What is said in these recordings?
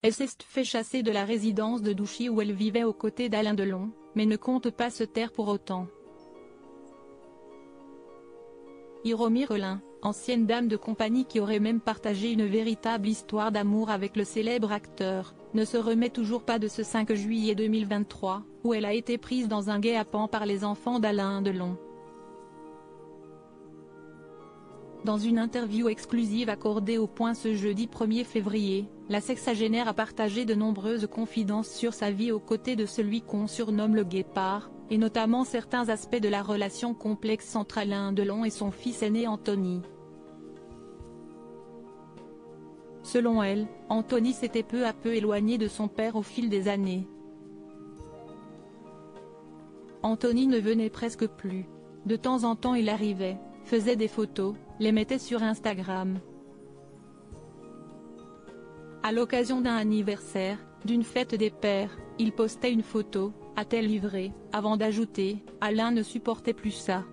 Elle s'est fait chasser de la résidence de Douchy où elle vivait aux côtés d'Alain Delon, mais ne compte pas se taire pour autant. Hiromi Rollin, ancienne dame de compagnie qui aurait même partagé une véritable histoire d'amour avec le célèbre acteur, ne se remet toujours pas de ce 5 juillet 2023, où elle a été prise dans un guet-apens par les enfants d'Alain Delon. Dans une interview exclusive accordée au Point ce jeudi 1er février, la sexagénaire a partagé de nombreuses confidences sur sa vie aux côtés de celui qu'on surnomme le Guépard, et notamment certains aspects de la relation complexe entre Alain Delon et son fils aîné Anthony. Selon elle, Anthony s'était peu à peu éloigné de son père au fil des années. Anthony ne venait presque plus. De temps en temps il arrivait, faisait des photos, les mettait sur Instagram. À l'occasion d'un anniversaire, d'une fête des pères, il postait une photo, a-t-elle livré, avant d'ajouter « Alain ne supportait plus ça ».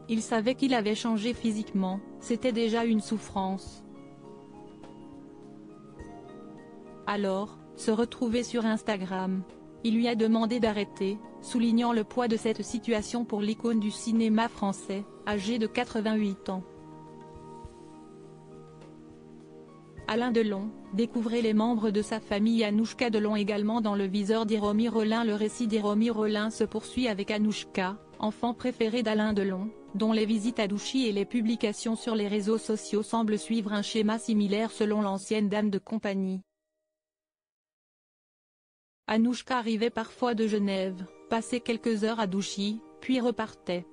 Il savait qu'il avait changé physiquement, c'était déjà une souffrance. Alors, se retrouver sur Instagram. Il lui a demandé d'arrêter, soulignant le poids de cette situation pour l'icône du cinéma français, âgé de 88 ans. Alain Delon, découvrez les membres de sa famille. Anouchka Delon également dans le viseur d'Hiromi Rollin. Le récit d'Hiromi Rollin se poursuit avec Anouchka, enfant préférée d'Alain Delon, dont les visites à Douchy et les publications sur les réseaux sociaux semblent suivre un schéma similaire selon l'ancienne dame de compagnie. Anouchka arrivait parfois de Genève, passait quelques heures à Douchy, puis repartait.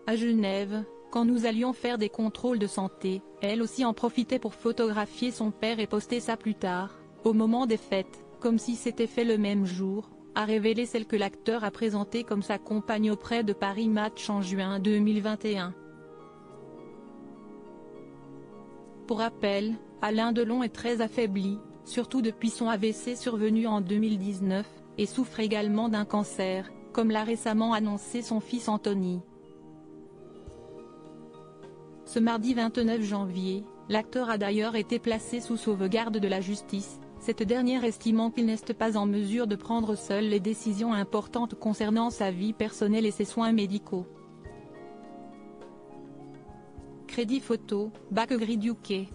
À Genève, quand nous allions faire des contrôles de santé, elle aussi en profitait pour photographier son père et poster ça plus tard, au moment des fêtes, comme si c'était fait le même jour, a révélé celle que l'acteur a présentée comme sa compagne auprès de Paris Match en juin 2021. Pour rappel, Alain Delon est très affaibli, surtout depuis son AVC survenu en 2019, et souffre également d'un cancer, comme l'a récemment annoncé son fils Anthony. Ce mardi 29 janvier, l'acteur a d'ailleurs été placé sous sauvegarde de la justice, cette dernière estimant qu'il n'est pas en mesure de prendre seul les décisions importantes concernant sa vie personnelle et ses soins médicaux. Crédit photo, Bakegrid UK.